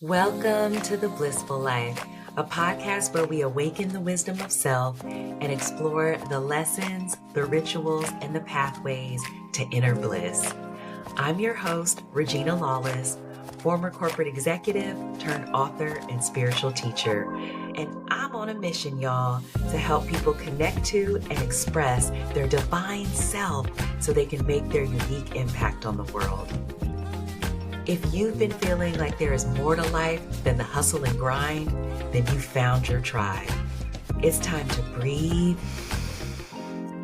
Welcome to The Blissful Life, a podcast where we awaken the wisdom of self and explore the lessons, the rituals, and the pathways to inner bliss. I'm your host, Regina Lawless, former corporate executive turned author and spiritual teacher. And I'm on a mission, y'all, to help people connect to and express their divine self so they can make their unique impact on the world. If you've been feeling like there is more to life than the hustle and grind, then you found your tribe. It's time to breathe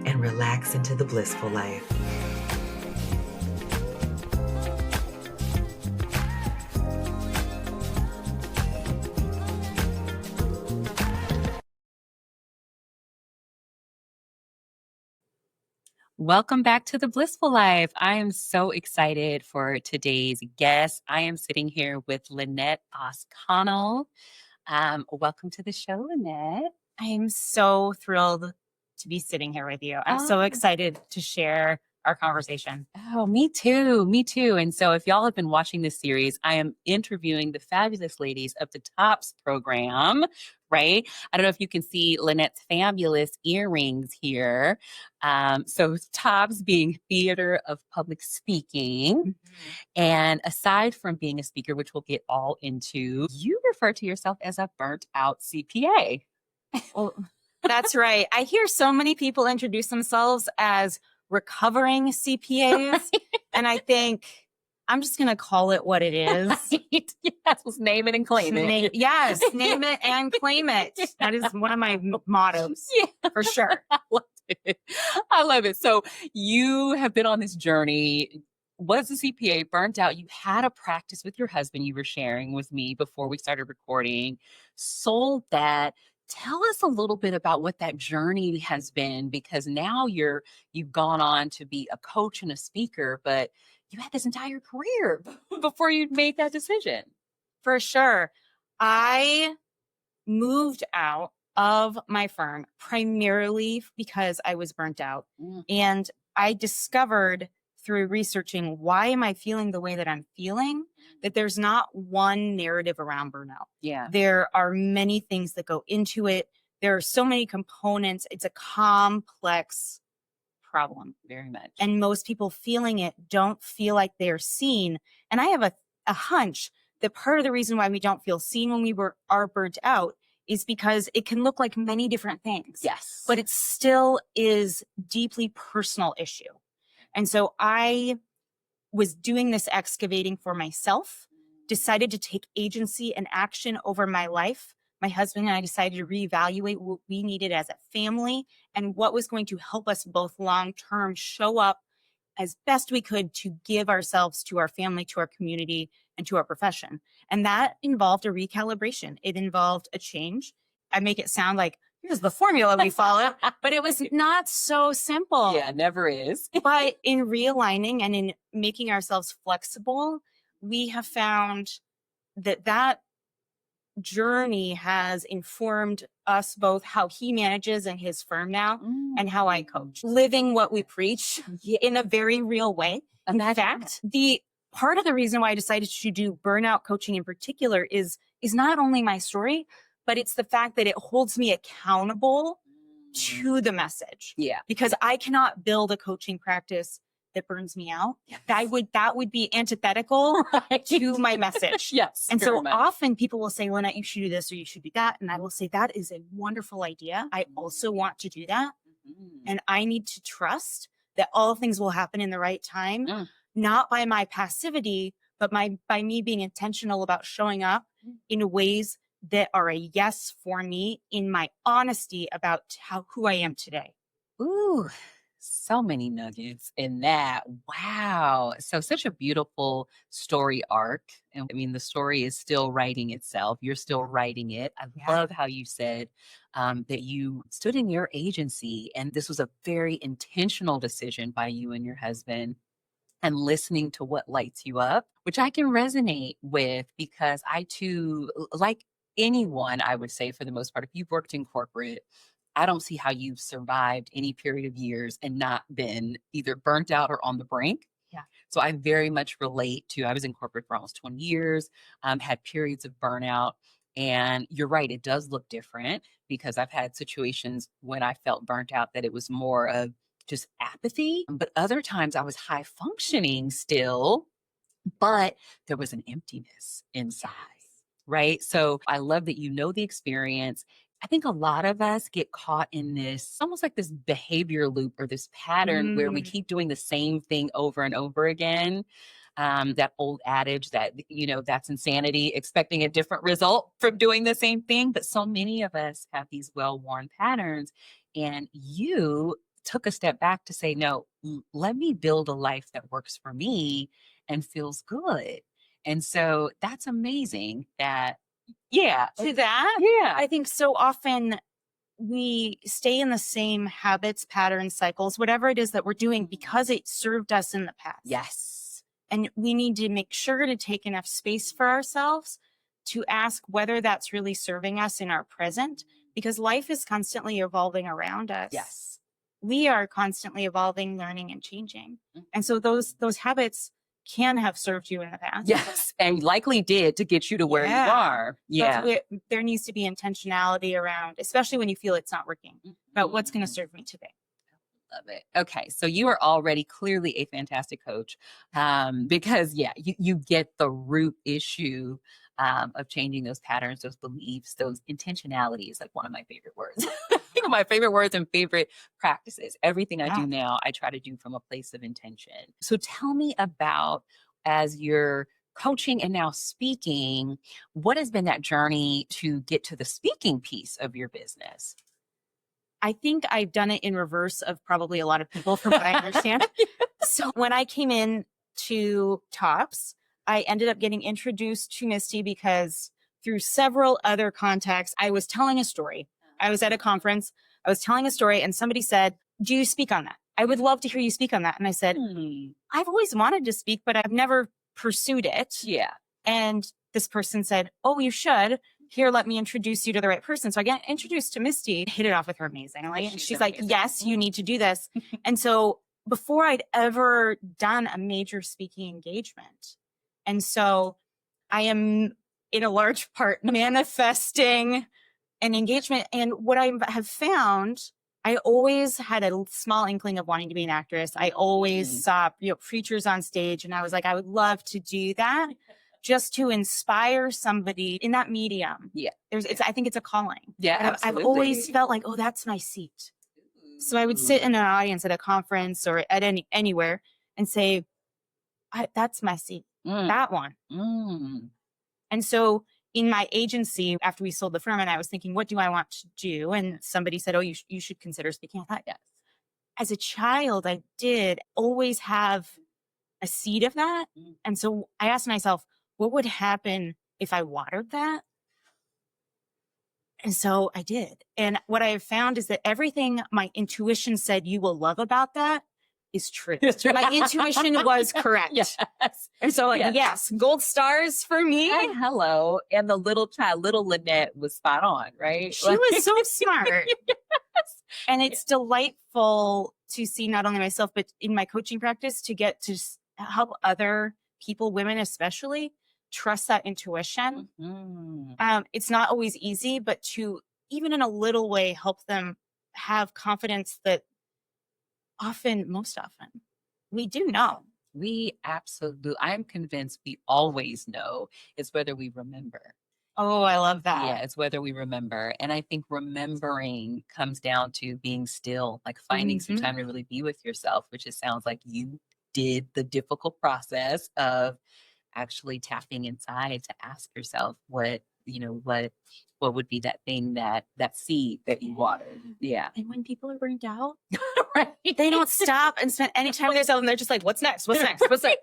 and relax into the blissful life. Welcome back to The Blissful Life. I am so excited for today's guest. I am sitting here with Lynette Oss Connell. Welcome to the show, Lynette. I'm so thrilled to be sitting here with you. I'm so excited to share our conversation. Oh, me too. Me too. And so if y'all have been watching this series, I am interviewing the fabulous ladies of the ToPs program, right? I don't know if you can see Lynette's fabulous earrings here. So ToPs being theater of public speaking. Mm-hmm. And aside from being a speaker, which we'll get all into, you refer to yourself as a burnt out CPA. Well, that's right. I hear so many people introduce themselves as recovering CPAs. And I think I'm just going to call it what it is. Yes, let's name it and claim it. Yes, name it and claim it. That is one of my mottos, for sure. I love it. So you have been on this journey, was a CPA, burnt out. You had a practice with your husband you were sharing with me before we started recording, sold that. Tell us a little bit about what that journey has been, because now you've gone on to be a coach and a speaker, but you had this entire career before you made that decision. For sure. I moved out of my firm primarily because I was burnt out. And I discovered through researching why am I feeling the way that I'm feeling, that there's not one narrative around burnout. Yeah. There are many things that go into it. There are so many components. It's a complex problem. Very much. And most people feeling it don't feel like they're seen. And I have a hunch that part of the reason why we don't feel seen when we are burnt out is because it can look like many different things. Yes. But it still is deeply personal issue. And so I was doing this excavating for myself, decided to take agency and action over my life. My husband and I decided to reevaluate what we needed as a family and what was going to help us both long-term show up as best we could to give ourselves to our family, to our community, and to our profession. And that involved a recalibration. It involved a change. I make it sound like here's the formula we follow, but it was not so simple. Yeah, never is. But in realigning and in making ourselves flexible, we have found that journey has informed us both how he manages in his firm now and how I coach. Living what we preach in a very real way. In fact, the part of the reason why I decided to do burnout coaching in particular is not only my story, but it's the fact that it holds me accountable to the message. Yeah. Because I cannot build a coaching practice that burns me out. Yes. That would be antithetical to my message. Yes. And so often people will say, Lynette, you should do this or you should do that. And I will say, that is a wonderful idea. I also want to do that. And I need to trust that all things will happen in the right time, not by my passivity, but by me being intentional about showing up in ways that are a yes for me in my honesty about who I am today. Ooh, so many nuggets in that. Wow. So such a beautiful story arc. And I mean, the story is still writing itself. You're still writing it. I love how you said that you stood in your agency and this was a very intentional decision by you and your husband, and listening to what lights you up, which I can resonate with because I too, like anyone, I would say for the most part, if you've worked in corporate, I don't see how you've survived any period of years and not been either burnt out or on the brink. Yeah. So I very much relate to, I was in corporate for almost 20 years, had periods of burnout. And you're right, it does look different because I've had situations when I felt burnt out that it was more of just apathy. But other times I was high functioning still, but there was an emptiness inside. Right. So I love that you know the experience. I think a lot of us get caught in this almost like this behavior loop or this pattern where we keep doing the same thing over and over again. That old adage that, that's insanity, expecting a different result from doing the same thing. But so many of us have these well-worn patterns. And you took a step back to say, no, let me build a life that works for me and feels good. And so that's amazing that, To that, yeah. I think so often we stay in the same habits, patterns, cycles, whatever it is that we're doing because it served us in the past. Yes. And we need to make sure to take enough space for ourselves to ask whether that's really serving us in our present, because life is constantly evolving around us. Yes. We are constantly evolving, learning, and changing. And so those habits can have served you in the past. Yes. And likely did to get you to where you are. Yeah. There needs to be intentionality around, especially when you feel it's not working, about what's going to serve me today. Love it. Okay. So you are already clearly a fantastic coach because, you get the root issue of changing those patterns, those beliefs, those intentionalities, like one of my favorite words. My favorite words and favorite practices. Everything I do now, I try to do from a place of intention. So tell me about, as you're coaching and now speaking, what has been that journey to get to the speaking piece of your business? I think I've done it in reverse of probably a lot of people from what I understand. So when I came in to ToPs, I ended up getting introduced to Misty because through several other contacts, I was telling a story. I was at a conference, I was telling a story, and somebody said, do you speak on that? I would love to hear you speak on that. And I said, I've always wanted to speak, but I've never pursued it. Yeah. And this person said, oh, you should. Here, let me introduce you to the right person. So I got introduced to Misty, hit it off with her amazingly. And she's like, yes, you need to do this. And so before I'd ever done a major speaking engagement. And so I am in a large part manifesting an engagement. And what I have found, I always had a small inkling of wanting to be an actress. I always saw, preachers on stage, and I was like, I would love to do that just to inspire somebody in that medium. Yeah. I think it's a calling. Yeah. I've always felt like, oh, that's my seat. So I would sit in an audience at a conference or at anywhere and say, that's my seat, that one. And so in my agency, after we sold the firm, and I was thinking, what do I want to do? And somebody said, oh, you should consider speaking. I thought, yes. As a child, I did always have a seed of that. And so I asked myself, what would happen if I watered that? And so I did. And what I have found is that everything my intuition said you will love about that is true. My intuition was correct. Yes. And so yes, gold stars for me. Hi, hello. And the little child, little Lynette was spot on, right? She was so smart. Yes. And it's delightful to see not only myself, but in my coaching practice to get to help other people, women especially, trust that intuition. It's not always easy, but to even in a little way help them have confidence that most often, we do know. I'm convinced we always know. It's whether we remember. Oh, I love that. Yeah, it's whether we remember. And I think remembering comes down to being still, like finding some time to really be with yourself, which it sounds like you did the difficult process of actually tapping inside to ask yourself what would be that thing, that seed that you watered. Yeah. And when people are burnt out, right, they don't stop and spend any time with themselves, and they're just like, what's next? What's next? What's next?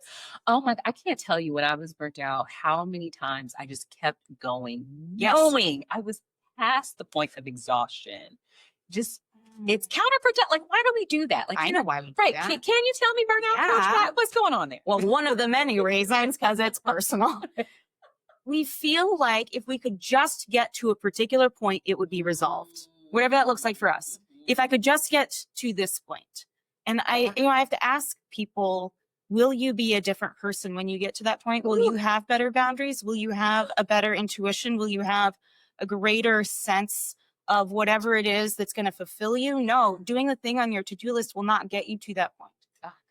Oh my, I can't tell you when I was burnt out, how many times I just kept going, knowing I was past the point of exhaustion. Just, it's counterproductive. Like, why do we do that? Like, I know why we do that. Can you tell me, burnout coach, what's going on there? Well, one of the many reasons, because it's personal. We feel like if we could just get to a particular point, it would be resolved. Whatever that looks like for us. If I could just get to this point. And I have to ask people, will you be a different person when you get to that point? Will you have better boundaries? Will you have a better intuition? Will you have a greater sense of whatever it is that's going to fulfill you? No, doing the thing on your to-do list will not get you to that point.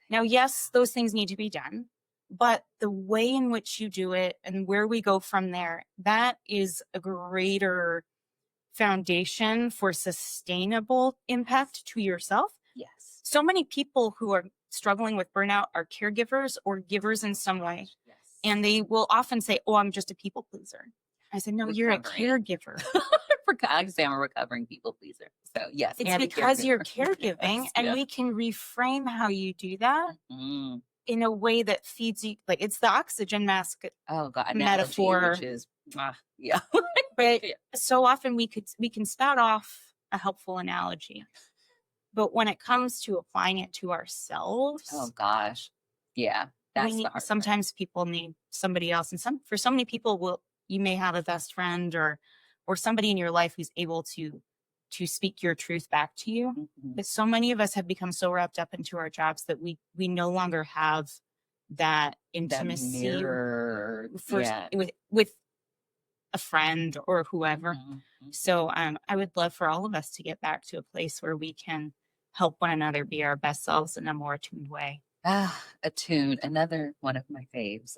Now, yes, those things need to be done, but the way in which you do it and where we go from there, that is a greater foundation for sustainable impact to yourself. Yes. So many people who are struggling with burnout are caregivers or givers in some way. Yes. And they will often say, oh, I'm just a people pleaser. I said, no, you're a caregiver. I say I'm a recovering people pleaser. So yes. It's because you're caregiving, Yes, and yeah. we can reframe how you do that Mm. in a way that feeds you. Like, it's the oxygen mask Oh God, analogy, metaphor. which is yeah. But Yeah. so often we can spout off a helpful analogy. But when it comes to applying it to ourselves, Oh gosh, yeah, that's the hard part. sometimes people need somebody else. And for so many people, you may have a best friend or somebody in your life who's able to speak your truth back to you. Mhm. But so many of us have become so wrapped up into our jobs that we no longer have that intimacy That mirror, yeah. with a friend or whoever. Mhm. So I would love for all of us to get back to a place where we can help one another be our best selves in a more attuned way. Attuned, another one of my faves.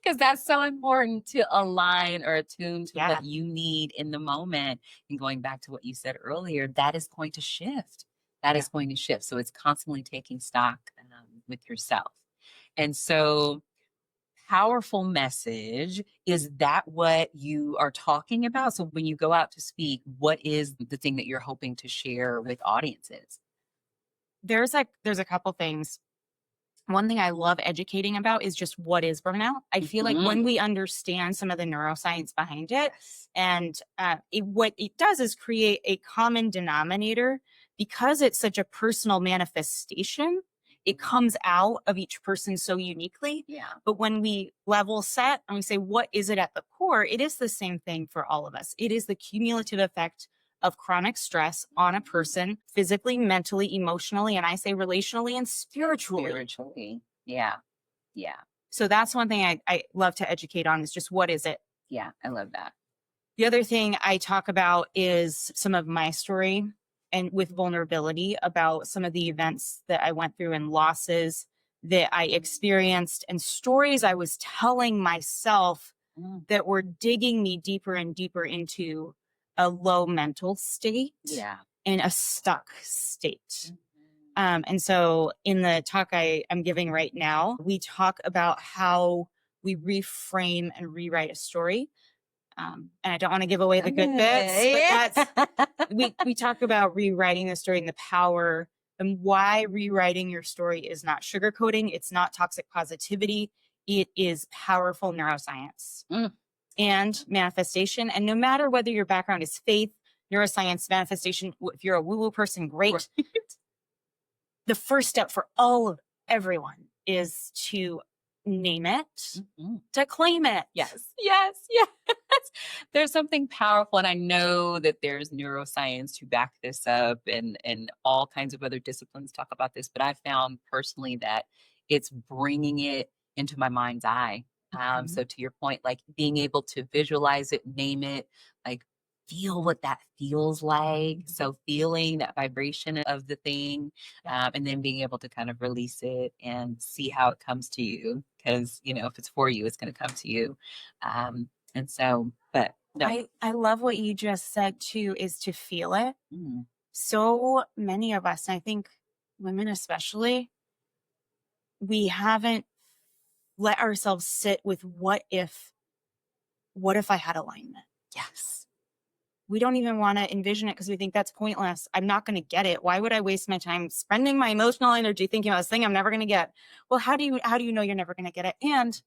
Because that's so important, to align or attune to Yeah. what you need in the moment. And going back to what you said earlier, that is going to shift. That is going to shift. So it's constantly taking stock with yourself. And so, powerful message. Is that what you are talking about? So when you go out to speak, what is the thing that you're hoping to share with audiences? There's a couple things. One thing I love educating about is just what is burnout. I feel like when we understand some of the neuroscience behind it, and what it does is create a common denominator. Because it's such a personal manifestation, it comes out of each person so uniquely. Yeah. But when we level set and we say, what is it at the core? It is the same thing for all of us. It is the cumulative effect of chronic stress on a person, physically, mentally, emotionally, and I say relationally and spiritually. Spiritually. Yeah. Yeah. So that's one thing I love to educate on, is just what is it? Yeah. I love that. The other thing I talk about is some of my story, and with vulnerability, about some of the events that I went through and losses that I experienced and stories I was telling myself that were digging me deeper and deeper into a low mental state, and a stuck state. And so in the talk I'm giving right now, we talk about how we reframe and rewrite a story. And I don't want to give away the good bits, but we talk about rewriting the story and the power, and why rewriting your story is not sugarcoating. It's not toxic positivity. It is powerful neuroscience and manifestation. And no matter whether your background is faith, neuroscience, manifestation, if you're a woo-woo person, great. The first step for everyone is to name it, to claim it. Yes. There's something powerful. And I know that there's neuroscience to back this up, and all kinds of other disciplines talk about this. But I found personally that it's bringing it into my mind's eye. So to your point, like being able to visualize it, name it, like feel what that feels like. So feeling that vibration of the thing, and then being able to kind of release it and see how it comes to you. Because, if it's for you, it's going to come to you. And so, but no. I love what you just said too, is to feel it. So many of us, and I think women especially, we haven't let ourselves sit with what if I had alignment? Yes. We don't even want to envision it because we think that's pointless. I'm not going to get it. Why would I waste my time spending my emotional energy thinking about this thing I'm never going to get? Well, how do you know you're never going to get it? And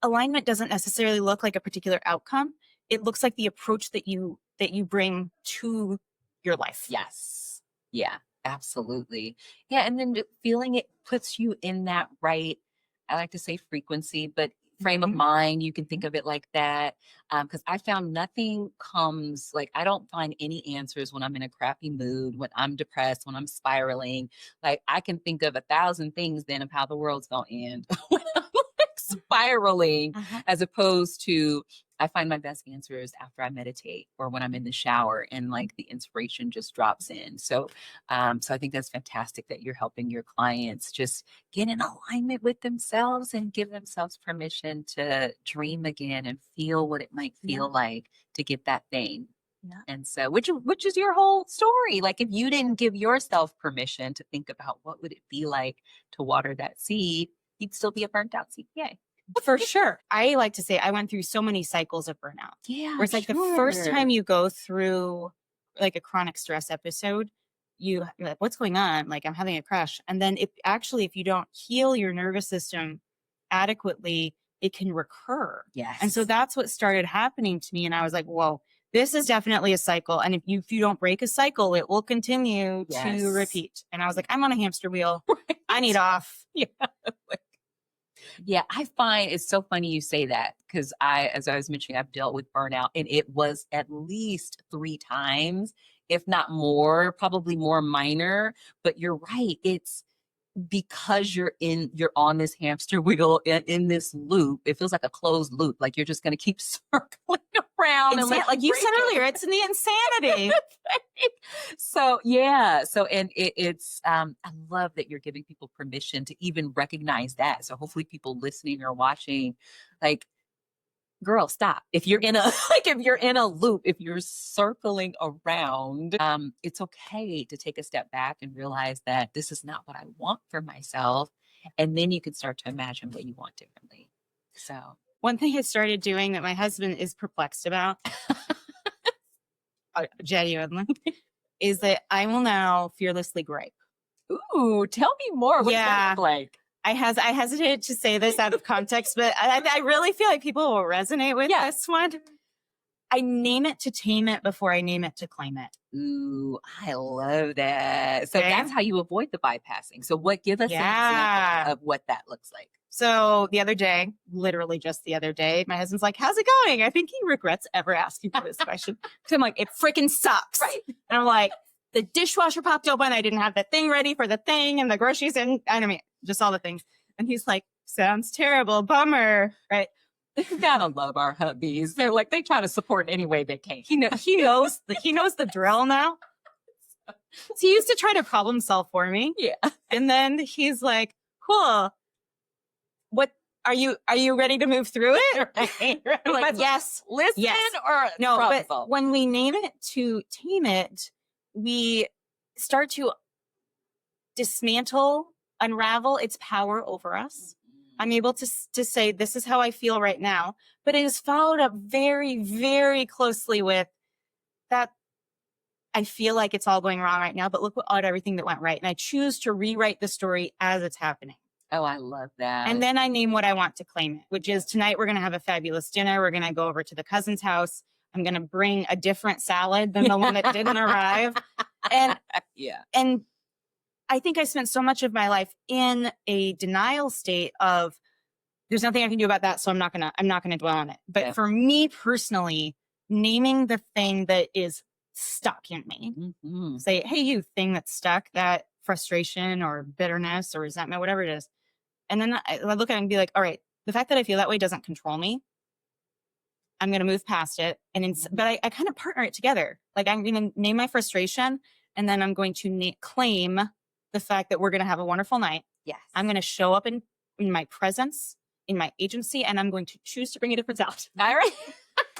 alignment doesn't necessarily look like a particular outcome. It looks like the approach that you bring to your life. Yes. Yeah, absolutely. Yeah. And then feeling it puts you in that right, I like to say frequency, but frame of mind. You can think of it like that. Because I found nothing comes, like, I don't find any answers when I'm in a crappy mood, when I'm depressed, when I'm spiraling. Like, I can think of 1,000 things then of how the world's going to end when I'm like spiraling, as opposed to, I find my best answers after I meditate or when I'm in the shower and like the inspiration just drops in. So, so I think that's fantastic that you're helping your clients just get in alignment with themselves and give themselves permission to dream again and feel what it might feel like to get that thing. And so, which is your whole story. Like, if you didn't give yourself permission to think about what would it be like to water that seed, you'd still be a burnt out CPA. For sure. I like to say I went through so many cycles of burnout. Yeah. Where it's like the first time you go through like a chronic stress episode, you're like, what's going on? Like, I'm having a crash. And then if you don't heal your nervous system adequately, it can recur. Yes. And so that's what started happening to me. And I was like, whoa, this is definitely a cycle. And if you don't break a cycle, it will continue to repeat. And I was like, I'm on a hamster wheel. Right. I need off. Yeah, I find it's so funny you say that, because as I was mentioning, I've dealt with burnout, and it was at least 3 times, if not more, probably more minor. But you're right. It's because you're on this hamster wheel in this loop. It feels like a closed loop. Like you're just going to keep circling around. And like you said earlier, it's in the insanity. So, yeah. So, and it's, I love that you're giving people permission to even recognize that. So hopefully people listening or watching, like, girl, stop. If you're in a, if you're in a loop, if you're circling around, it's okay to take a step back and realize that this is not what I want for myself. And then you can start to imagine what you want differently. So one thing I started doing that my husband is perplexed about, genuinely, is that I will now fearlessly gripe. Ooh, tell me more. What does that look like? I hesitate to say this out of context, but I really feel like people will resonate with this one. I name it to tame it before I name it to claim it. Ooh, I love that. So that's how you avoid the bypassing. So give us an example of what that looks like. So the other day, literally just the other day, my husband's like, how's it going? I think he regrets ever asking for this question. So I'm like, it freaking sucks. Right. And I'm like, the dishwasher popped open. I didn't have the thing ready for the thing and the groceries and I mean, just all the things. And he's like, sounds terrible. Bummer. Right. You gotta love our hubbies. They're like, they try to support any way they can. He knows the drill now. So he used to try to problem solve for me. Yeah. And then he's like, cool. What are you ready to move through it? I'm like, yes, listen or no, problem. But when we name it to tame it, we start to dismantle, unravel its power over us. I'm able to say, this is how I feel right now, but it is followed up very, very closely with that. I feel like it's all going wrong right now, but look at everything that went right. And I choose to rewrite the story as it's happening. Oh, I love that. And then I name what I want to claim it, which is tonight we're going to have a fabulous dinner. We're going to go over to the cousin's house. I'm going to bring a different salad than the one that didn't arrive. And and I think I spent so much of my life in a denial state of there's nothing I can do about that. So I'm not going to dwell on it. But for me personally, naming the thing that is stuck in me, say, hey, you thing that's stuck, that frustration or bitterness or resentment, whatever it is. And then I look at it and be like, all right, the fact that I feel that way doesn't control me. I'm going to move past it. But I kind of partner it together. Like I'm going to name my frustration and then I'm going to claim the fact that we're going to have a wonderful night. Yes. I'm going to show up in my presence, in my agency, and I'm going to choose to bring a different salad. All right.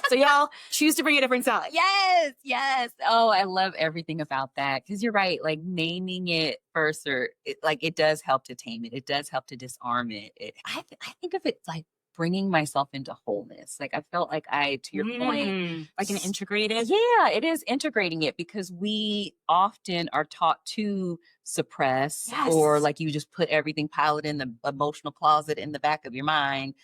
So y'all choose to bring a different salad. Yes. Yes. Oh, I love everything about that. Cause you're right. Like naming it first it does help to tame it. It does help to disarm it. I think of it like bringing myself into wholeness. Like I felt like to your point, like an integrated. Yeah, it is integrating it because we often are taught to suppress or like you just put everything, pile it in the emotional closet in the back of your mind.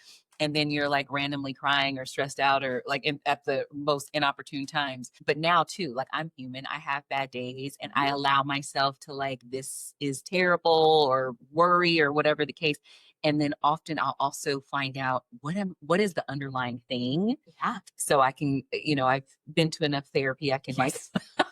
And then you're like randomly crying or stressed out or like at the most inopportune times. But now too, like I'm human, I have bad days and I allow myself to like, this is terrible or worry or whatever the case. And then often I'll also find out what is the underlying thing. Yeah. So I can, I've been to enough therapy. I can like, Yes. I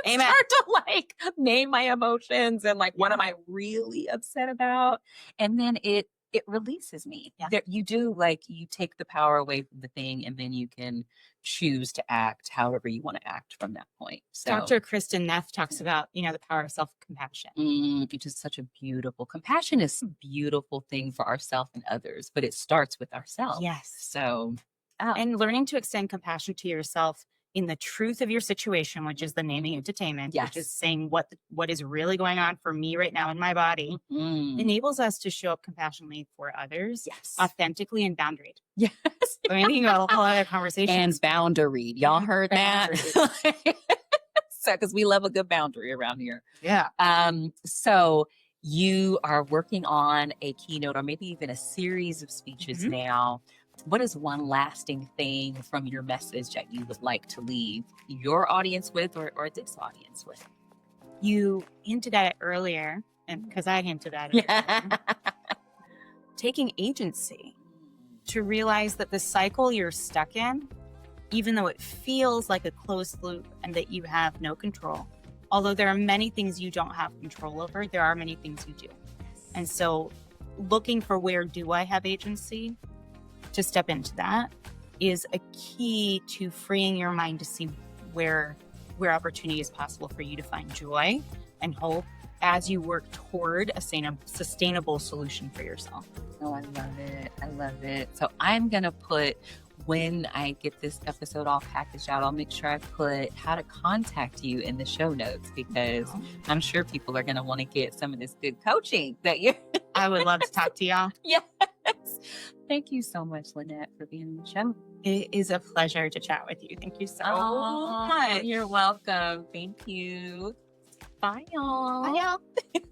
can Amen. start to like name my emotions and like, what am I really upset about? And then it releases me. Yeah. There, you do like, you take the power away from the thing, and then you can choose to act however you want to act from that point. So Dr. Kristen Neff talks about, the power of self-compassion. which is such a beautiful, compassion is a beautiful thing for ourselves and others, but it starts with ourselves. Yes. So, And learning to extend compassion to yourself in the truth of your situation, which is the naming entertainment, Yes. which is saying what is really going on for me right now in my body, enables us to show up compassionately for others, yes, authentically and boundaried. yes, I mean, we can go a whole other conversation. and boundaried. Y'all heard that? So, because we love a good boundary around here. Yeah. So you are working on a keynote or maybe even a series of speeches now. What is one lasting thing from your message that you would like to leave your audience with, or this audience with? You hinted at it earlier, and because I hinted at it, taking agency to realize that the cycle you're stuck in, even though it feels like a closed loop and that you have no control, although there are many things you don't have control over, there are many things you do. And so looking for where do I have agency to step into that is a key to freeing your mind to see where opportunity is possible for you to find joy and hope as you work toward a sustainable solution for yourself. Oh, I love it. I love it. So I'm going to put, when I get this episode all packaged out, I'll make sure I put how to contact you in the show notes, because I'm sure people are going to want to get some of this good coaching that you. I would love to talk to y'all. Yes. Thank you so much, Lynette, for being on the show. It is a pleasure to chat with you. Thank you so much. You're welcome. Thank you. Bye, y'all. Bye, y'all.